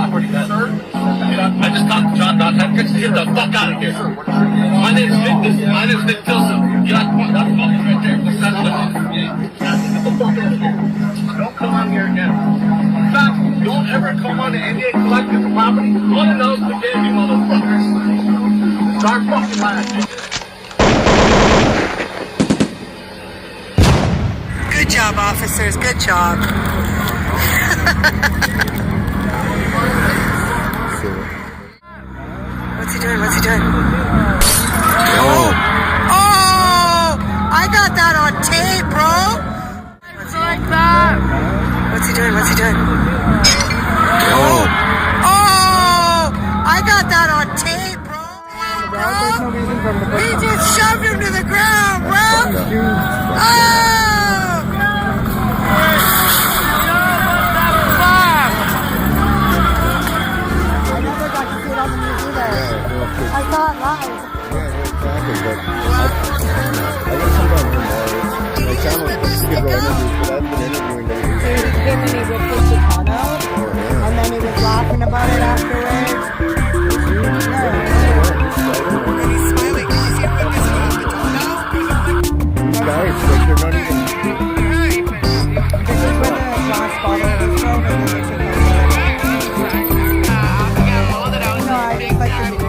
property, sir. I just talked to John Dawson. Get the fuck out of here. My name's Vic Tilson. That's fucking right there. Get the fuck out of here. Don't come on here again. In fact, don't ever come on to NDA Collective property. Unannounced again, you motherfuckers. It's our fucking land. Good job, officers. Good job. What's he doing? What's he doing? Oh! I got that on tape, bro. What's like that? What's he doing? What's he doing? Oh! I got that on tape, bro. He just shoved him to the ground, bro. Oh! I saw it live. And then he was laughing about it afterwards. And he's smiling. Did you see him with his Madonna? Guys, like they're not even. This is when the glass bottle was thrown and then they took it. No, I just like the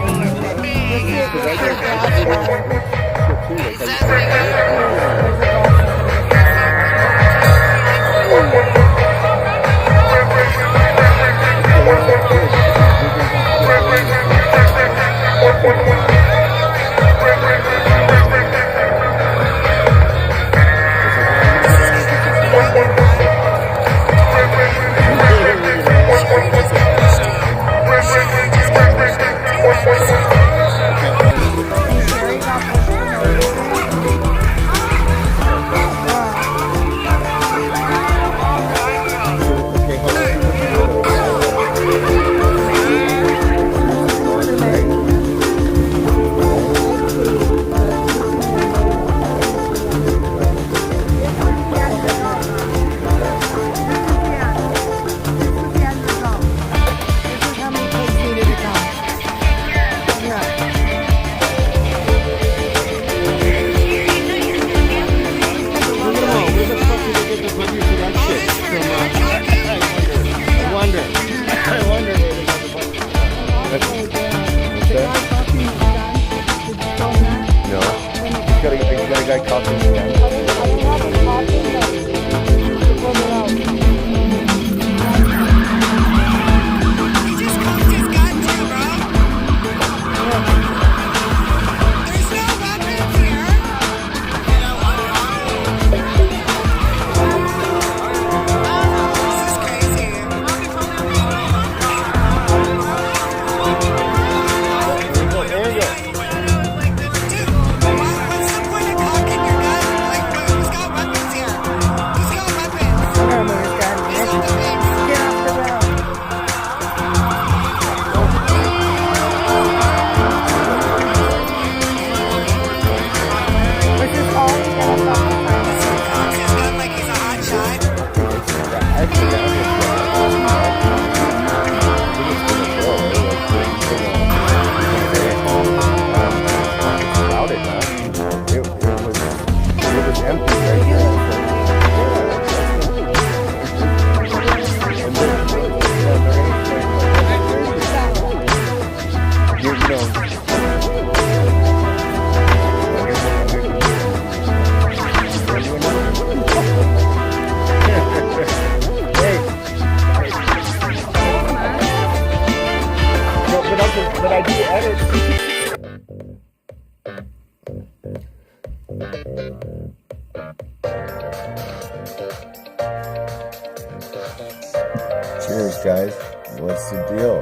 Cheers, guys. What's the deal?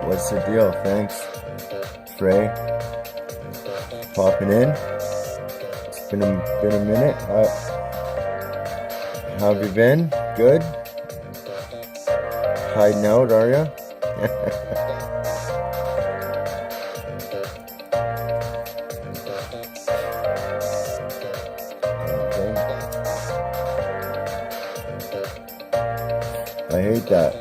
What's the deal? Thanks, Frey, popping in. It's been a minute. How have you been? Good? Hiding out, are ya? I hate that.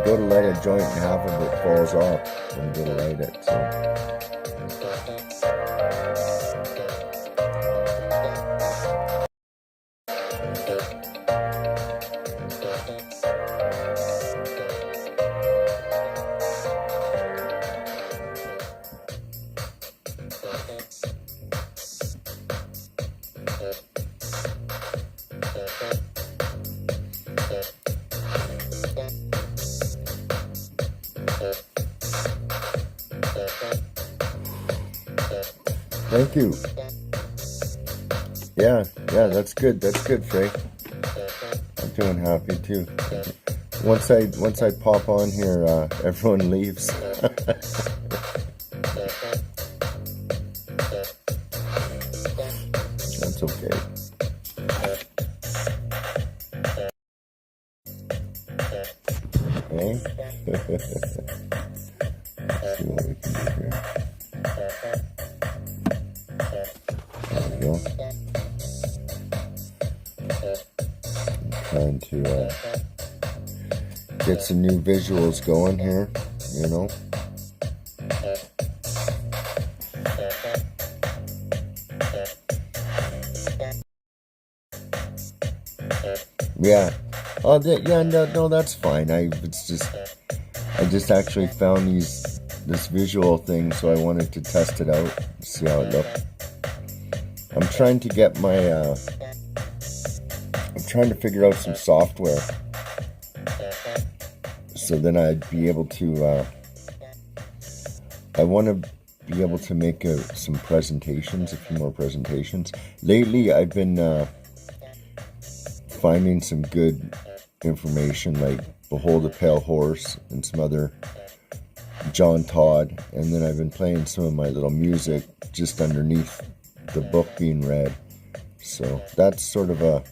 go to light a joint and half of it falls off when you go to light it. So. Thank you. Yeah, that's good. That's good, Faye. I'm feeling happy too. Once I pop on here, everyone leaves. That's okay. Okay. Let's see what we can do here. I'm trying to get some new visuals going here, you know. Yeah. Oh, yeah. No, that's fine. I just actually found this visual thing, so I wanted to test it out, see how it looked. I'm trying to get my, I'm trying to figure out some software so then I'd be able to, I want to be able to make some presentations, a few more presentations. Lately, I've been finding some good information like Behold a Pale Horse and some other John Todd, and then I've been playing some of my little music just underneath the book being read. So that's sort of a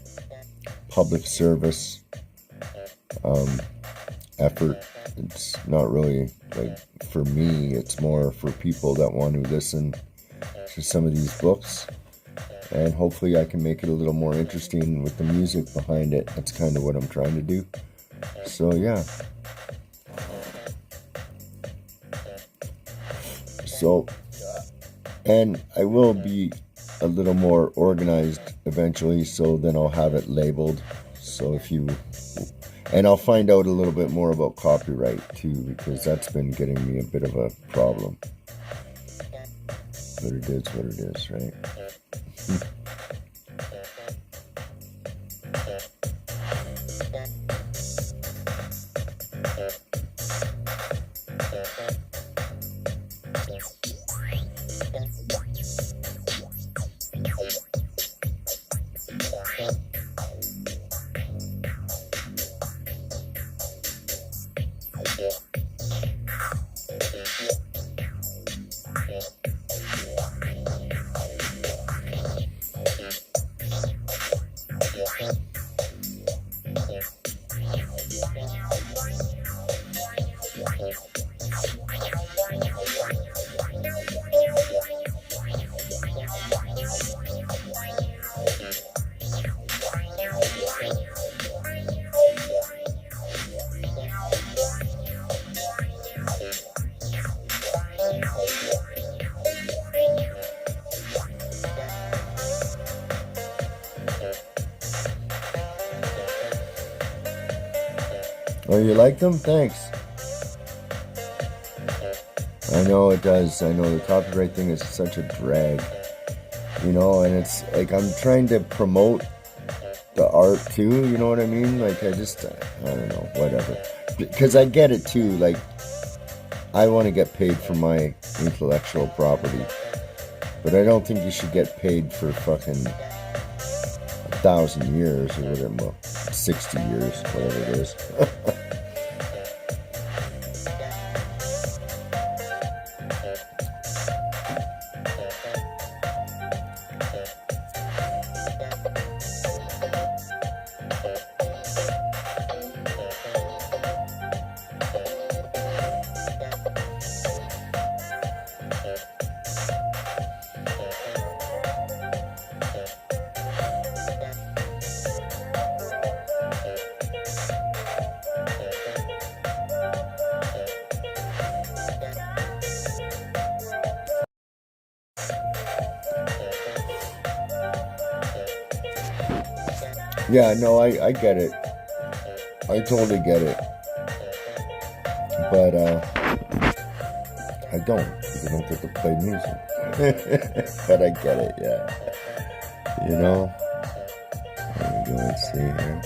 public service effort. It's not really like for me, it's more for people that want to listen to some of these books, and hopefully I can make it a little more interesting with the music behind it. That's kind of what I'm trying to do. So yeah. So, and I will be a little more organized eventually, so then I'll have it labeled. So if you, and I'll find out a little bit more about copyright too, because that's been getting me a bit of a problem. But it is what it is, right? Oh, you like them? Thanks. I know it does. I know the copyright thing is such a drag. You know, and it's like I'm trying to promote the art too, you know what I mean? Like I don't know, whatever. Because I get it too, like I want to get paid for my intellectual property. But I don't think you should get paid for fucking 1,000 years or whatever, 60 years, whatever it is. Yeah, no, I get it. I totally get it. But I don't, because I don't get to play music. But I get it, yeah. You know? There we go, let's see here.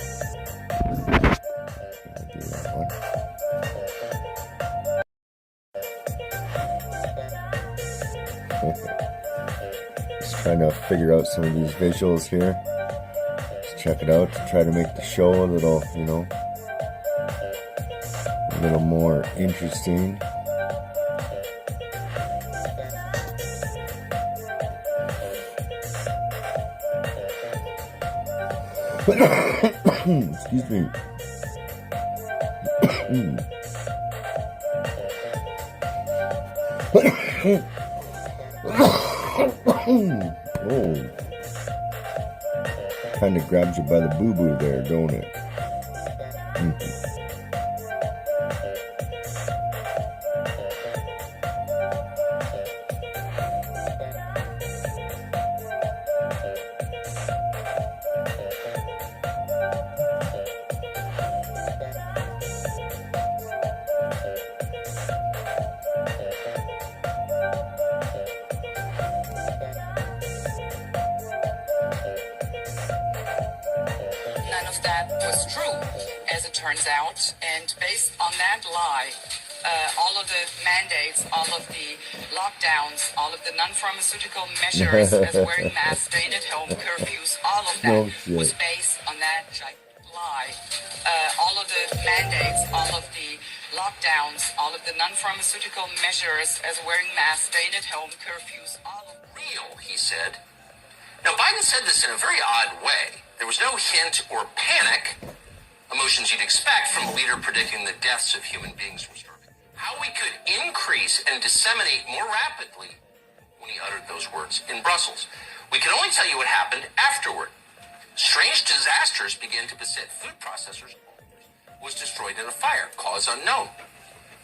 I'll do that one. Just trying to figure out some of these visuals here. Just check it out to try to make the show a little, you know, a little more interesting. Excuse me. Oh, kind of grabs you by the boo-boo there, don't it? None of that was true, as it turns out. And based on that lie, all of the mandates, all of the lockdowns, all of the non-pharmaceutical measures, as wearing masks, staying at home, curfews, all of that was based on that lie. All of the mandates, all of the lockdowns, all of the non-pharmaceutical measures, as wearing masks, staying at home, curfews, all of real, he said. Now, Biden said this in a very odd way. There was no hint or panic, emotions you'd expect from a leader predicting the deaths of human beings from starving. How we could increase and disseminate more rapidly when he uttered those words in Brussels. We can only tell you what happened afterward. Strange disasters began to beset food processors. Was destroyed in a fire, cause unknown.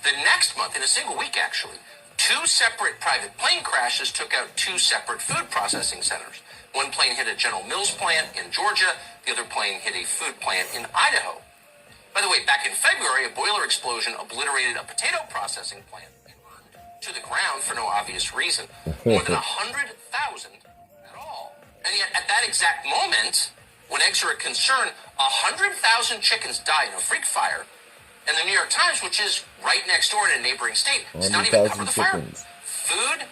The next month, in a single week actually, 2 separate private plane crashes took out 2 separate food processing centers. One plane hit a General Mills plant in Georgia. The other plane hit a food plant in Idaho. By the way, back in February, a boiler explosion obliterated a potato processing plant to the ground for no obvious reason. More than 100,000 at all. And yet, at that exact moment, when eggs are a concern, 100,000 chickens die in a freak fire. And the New York Times, which is right next door in a neighboring state, does not even cover the fire. Food,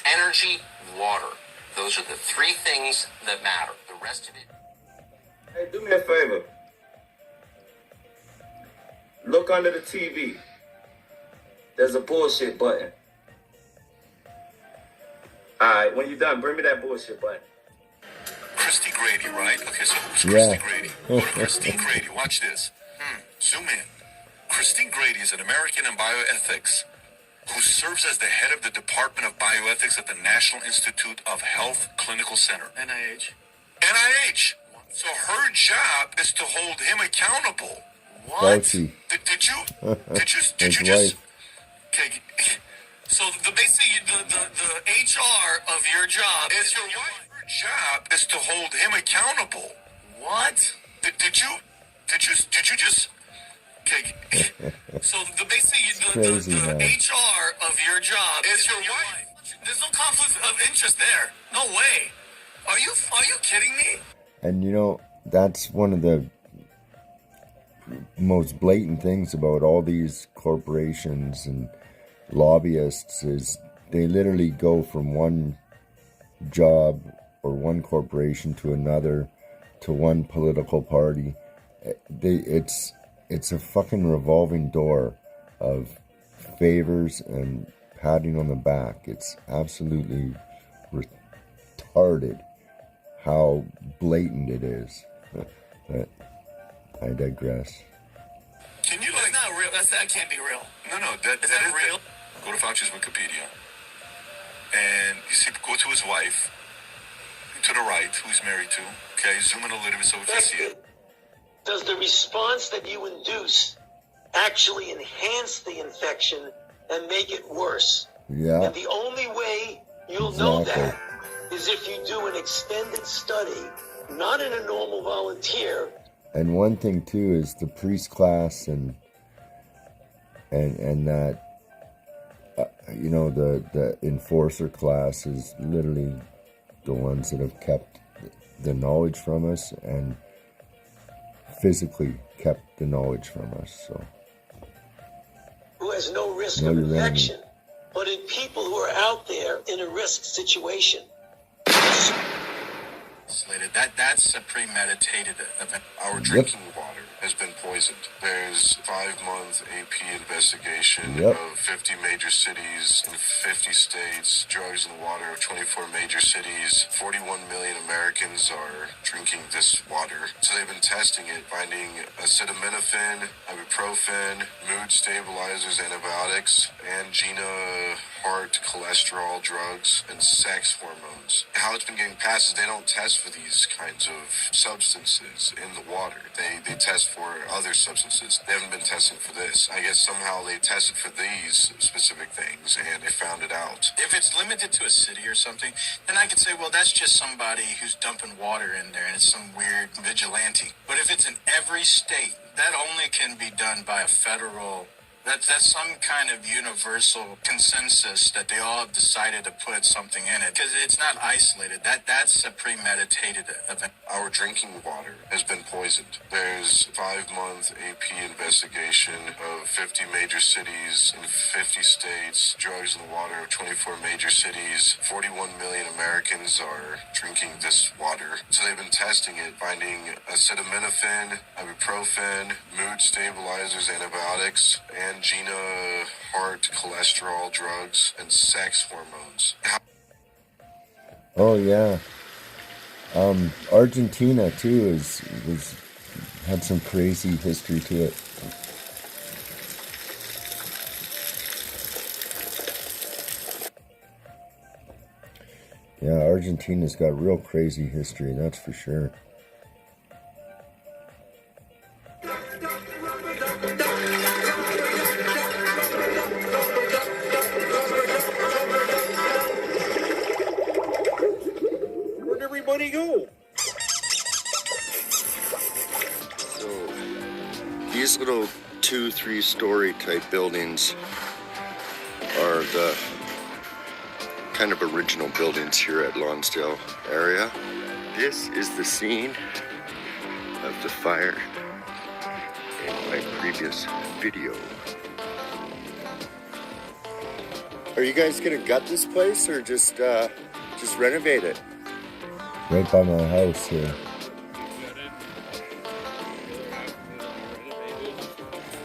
energy, water. Those are the 3 things that matter. The rest of it. Hey, do me a favor. Look under the TV. There's a bullshit button. Alright, when you're done, bring me that bullshit button. Christy Grady, right? Okay, so who's Christy Grady? Go to Christine Grady. Watch this. Zoom in. Christine Grady is an American in bioethics who serves as the head of the Department of Bioethics at the National Institute of Health Clinical Center. NIH. NIH. So her job is to hold him accountable. What? Did you just? Okay. So basically the HR of your job is your wife. Her job is to hold him accountable. What? Did you just? Okay. So basically the HR of your job is your wife. There's no conflict of interest there. No way. Are you kidding me? And you know, that's one of the most blatant things about all these corporations and lobbyists is they literally go from one job or one corporation to another, to one political party. It's a fucking revolving door of favors and patting on the back. It's absolutely retarded how blatant it is. But I digress. Can you That's not real. That can't be real. No, that is real. Go to Fauci's Wikipedia, and you see, go to his wife, to the right, who he's married to. Okay, zoom in a little bit so we can see it. Does the response that you induce actually enhance the infection and make it worse? Yeah. And the only way you'll know that is if you do an extended study not in a normal volunteer. And one thing too is the priest class and that you know, the enforcer class is literally the ones that have kept the knowledge from us and physically kept the knowledge from us. So Who has no risk know of your enemy. infection, but in people who are out there in a risk situation. That's a premeditated event. Our drinking water has been poisoned. There's 5-month AP investigation of 50 major cities in 50 states, drugs in the water of 24 major cities. 41 million Americans are drinking this water. So they've been testing it, finding acetaminophen, ibuprofen, mood stabilizers, antibiotics, angina, heart, cholesterol drugs, and sex hormones. How it's been getting passed is they don't test for these kinds of substances in the water. They test for other substances. They haven't been testing for this. I guess somehow they tested for these specific things and they found it out. If it's limited to a city or something, then I could say, well, that's just somebody who's dumping water in there and it's some weird vigilante. But if it's in every state, that only can be done by a federal. That's some kind of universal consensus that they all have decided to put something in it because it's not isolated. That's a premeditated event. Our drinking water has been poisoned. There's 5-month AP investigation of 50 major cities in 50 states, drugs in the water of 24 major cities. 41 million Americans are drinking this water. So they've been testing it, finding acetaminophen, ibuprofen, mood stabilizers, antibiotics, angina, heart, cholesterol drugs, and sex hormones. oh yeah, Argentina too had some crazy history to it. Yeah, Argentina's got real crazy history, that's for sure. Where'd everybody go? So these little 2-3 story type buildings are the kind of original buildings here at Lonsdale area. This is the scene of the fire in my previous video. Are you guys gonna gut this place or just renovate it? Right by my house here.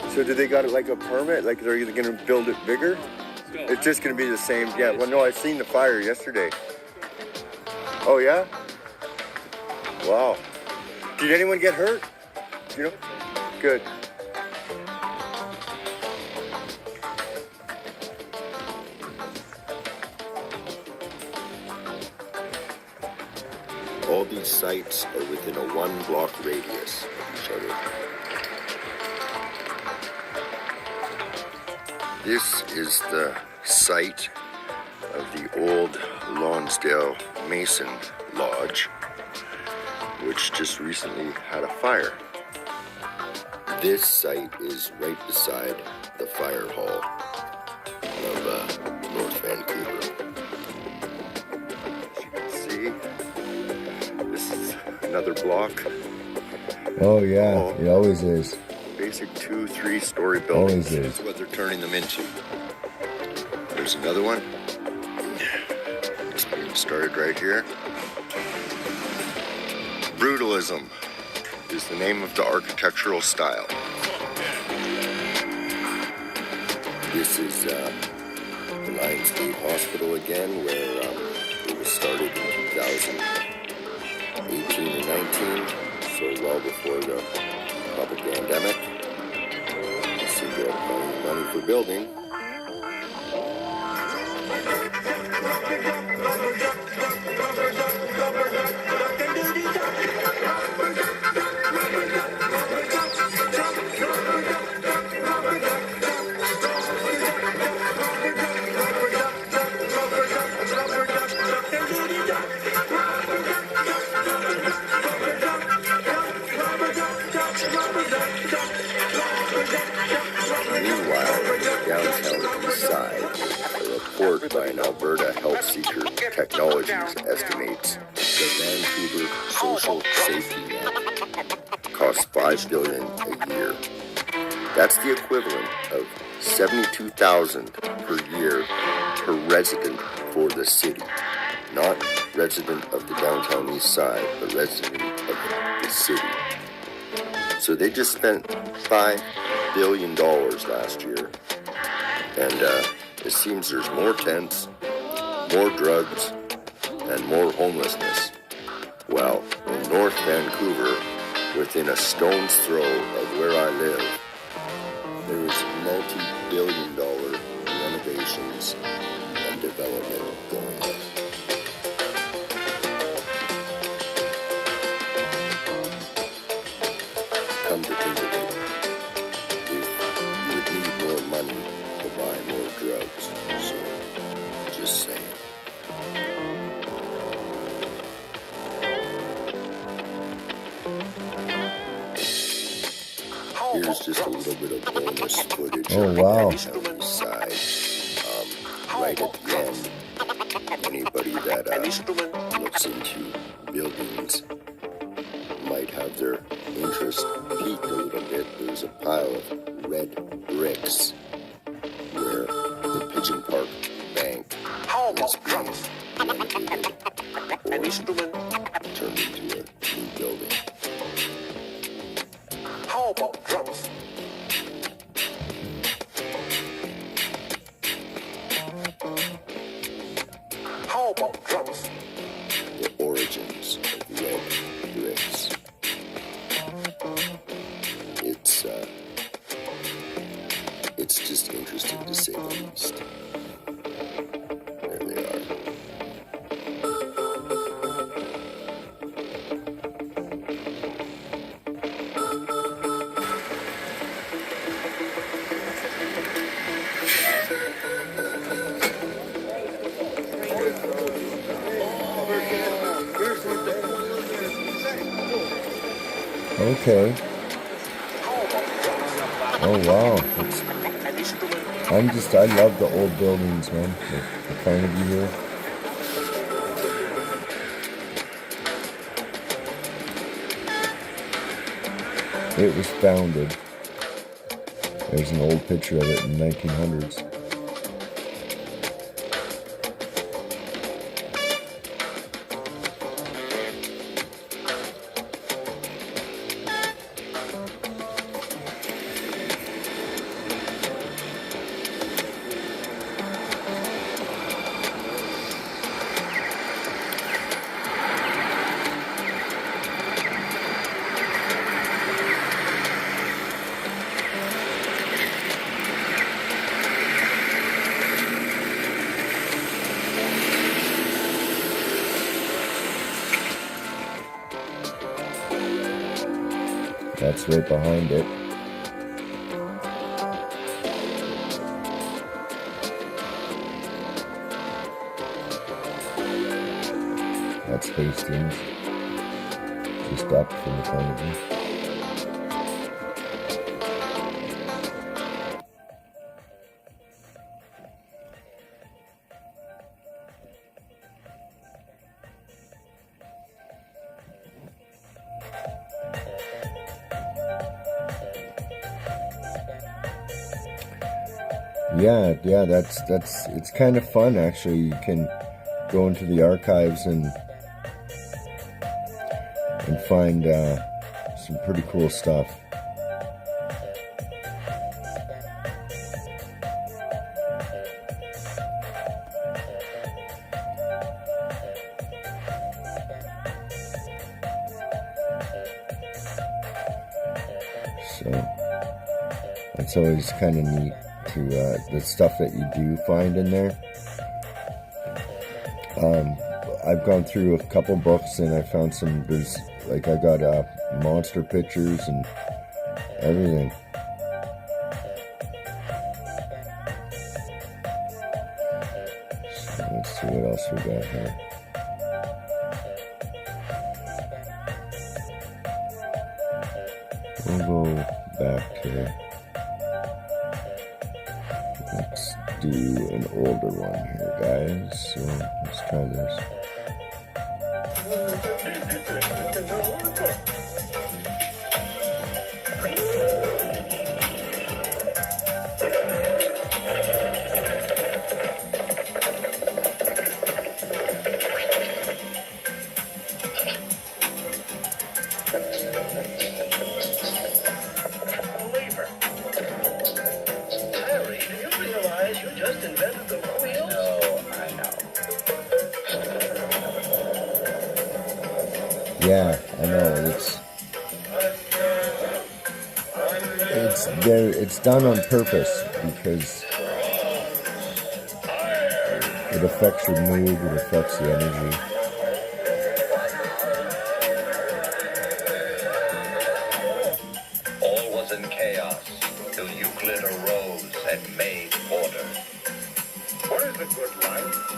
So do they got it like a permit? Like, are you gonna build it bigger? It's just gonna be the same. Yeah. Well, no, I seen the fire yesterday. Oh yeah. Wow. Did anyone get hurt? You know? Good. All these sites are within a 1-block radius of each other. This is the site of the old Lonsdale Mason Lodge, which just recently had a fire. This site is right beside the fire hall of North Vancouver. As you can see, this is another block. Oh yeah, it always is. Basic 2-3 story buildings. Always is. That's what they're turning them into. There's another one. It's getting started right here. Brutalism is the name of the architectural style. This is the Lions Gate Hospital again, where it was started in 2018 and 19, so well before the pandemic. You see, they have money for building. estimates the Vancouver social safety net costs $5 billion a year. That's the equivalent of $72,000 per year per resident for the city. Not resident of the downtown east side, but resident of the city. So they just spent $5 billion last year. And it seems there's more tents, more drugs, and more homelessness. Well, in North Vancouver, within a stone's throw of where I live, there is multi-billion-dollar renovations and development going on. Come to think of it, if you would need more money to buy more drugs, so just saying. Here's just a little bit of bonus footage. Oh, wow. On the side, right at the end. Anybody that looks into buildings might have their interest peaked a little bit. There's a pile of red bricks where the Pigeon Park Bank is being renovated or turned into a new building. How about drugs? How about drugs? The origins of red bricks. It's just interesting to say the least. There they are. Okay. Oh wow. I love the old buildings, man. The Carnegie here. It was founded. There's an old picture of it in the 1900s. That's right behind it. That's Hastings, just up from the Carnegie. Yeah, it's kind of fun actually. You can go into the archives and find some pretty cool stuff. So it's always kind of neat to the stuff that you do find in there. I've gone through a couple books and I found some, I got monster pictures and everything. So let's see what else we got here. We'll go back to, let's do an older one here, guys. So let's try this. Believer. Harry, do you realize you just invented the wheel? No, I know. Yeah, I know. It's done on purpose because it affects your mood, it affects the energy. All was in chaos till Euclid arose and made order. What is the good life?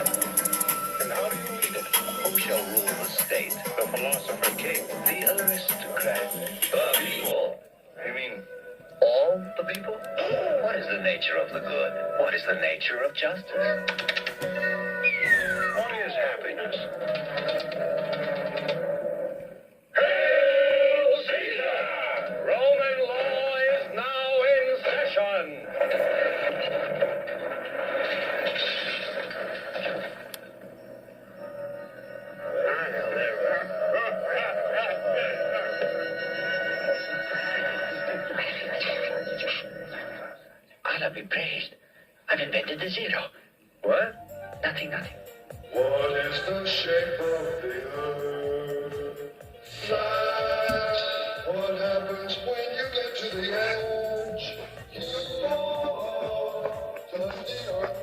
And how do you lead it? Who shall rule the state? The philosopher king. The aristocrat. The people. You mean all the people? What is the nature of the good? What is the nature of justice? What is happiness? Hail Caesar! Roman law is now in session. Allah be praised. I've invented the zero. What? Nothing. What is the shape of the earth? Flat. What happens when you get to the edge? You fall, touch the earth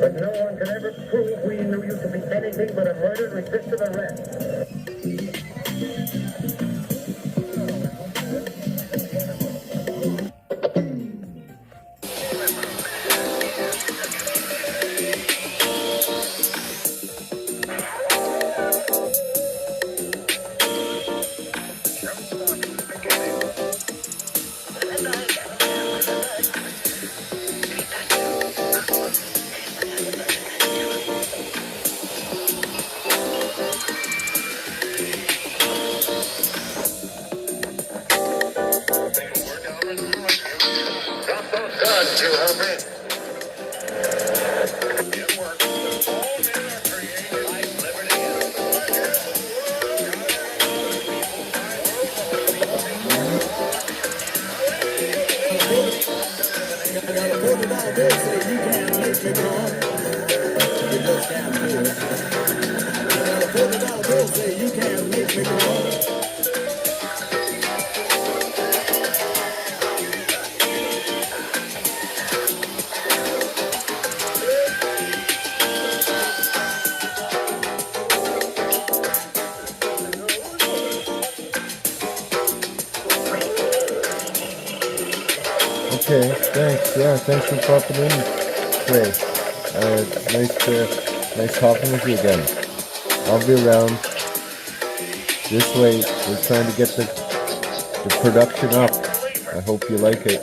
But no one can ever prove we knew you to be anything but a murdered resistant arrest. Okay, thanks. Yeah, thanks for popping in today. Nice talking with you again. I'll be around. This way, we're trying to get the production up. I hope you like it.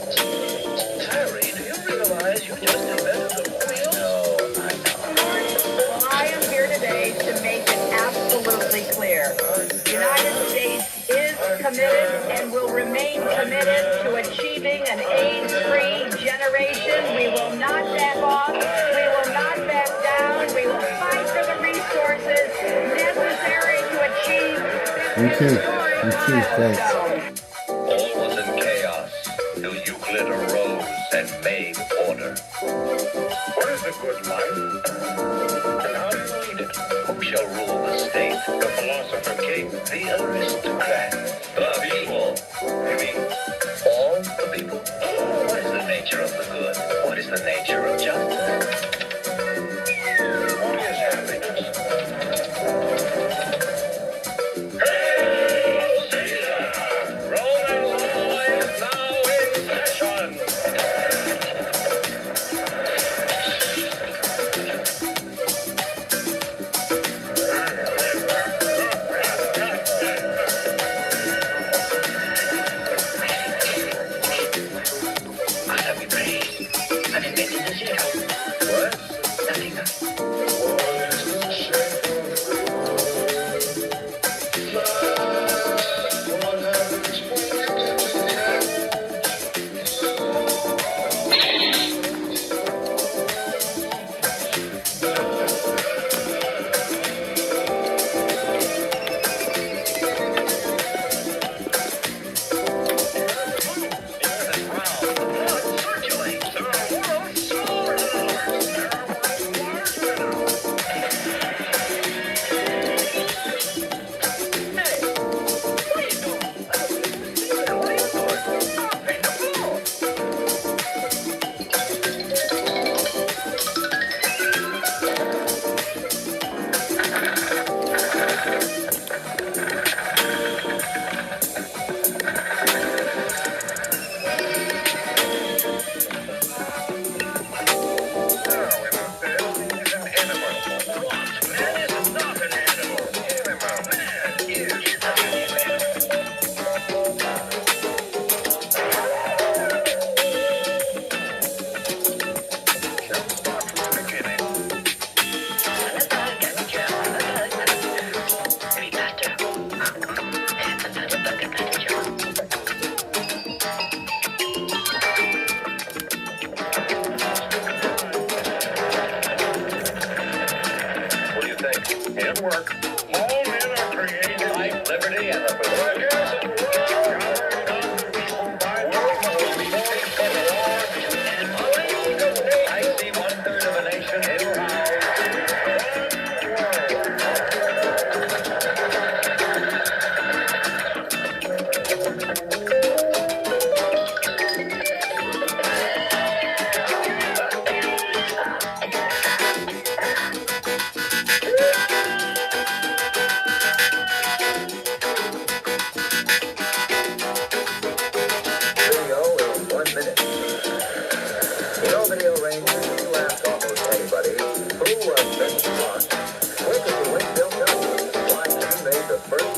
Harry, do you realize you just invented the wheel? Well, I am here today to make it absolutely clear. The United States is committed and will remain committed to achieving an AIDS-free generation. We will not back off. We will not back down. We will fight for the resources necessary to achieve You this too. historic You too. Thanks. milestone. All was in chaos till Euclid arose and made order. What is the good life? And how do you lead it? Who shall rule the state? The philosopher king. The aristocrat. The people. You mean all the people? What is the nature nature of the good? What is the nature of justice? What is happiness? Hail Caesar! Roman law is now in session! Work. All men are created life, liberty, and the workers of the world are people by I see 1/3 of a nation in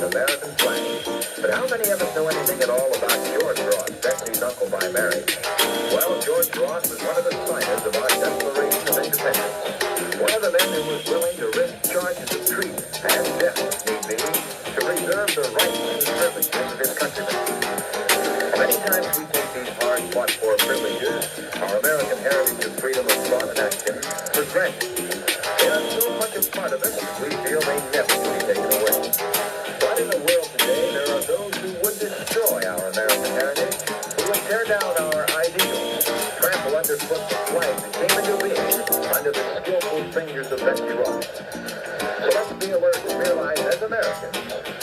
American flag. But how many of us know anything at all about George Ross, Betsy's uncle by marriage? Well, George Ross was one of the signers of our Declaration of Independence. One of the men who was willing to risk charges of treason and death, if need be, to preserve the rights and privileges of his countrymen. Many times we take these hard-fought-for privileges, our American heritage of freedom of thought and action, for granted. They are so much a part of us, we feel they never can be taken away. But in the world today, there are those who would destroy our American heritage, who would tear down our ideals, trample underfoot the flag that came into being under the skillful fingers of Betsy Ross. So let's be alert and realize, as Americans,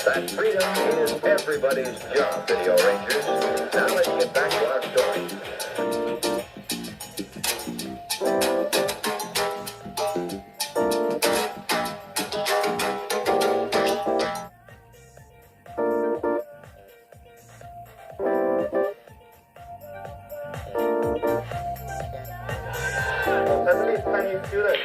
that freedom is everybody's job, Video Rangers. Now let's get back to our story. Students,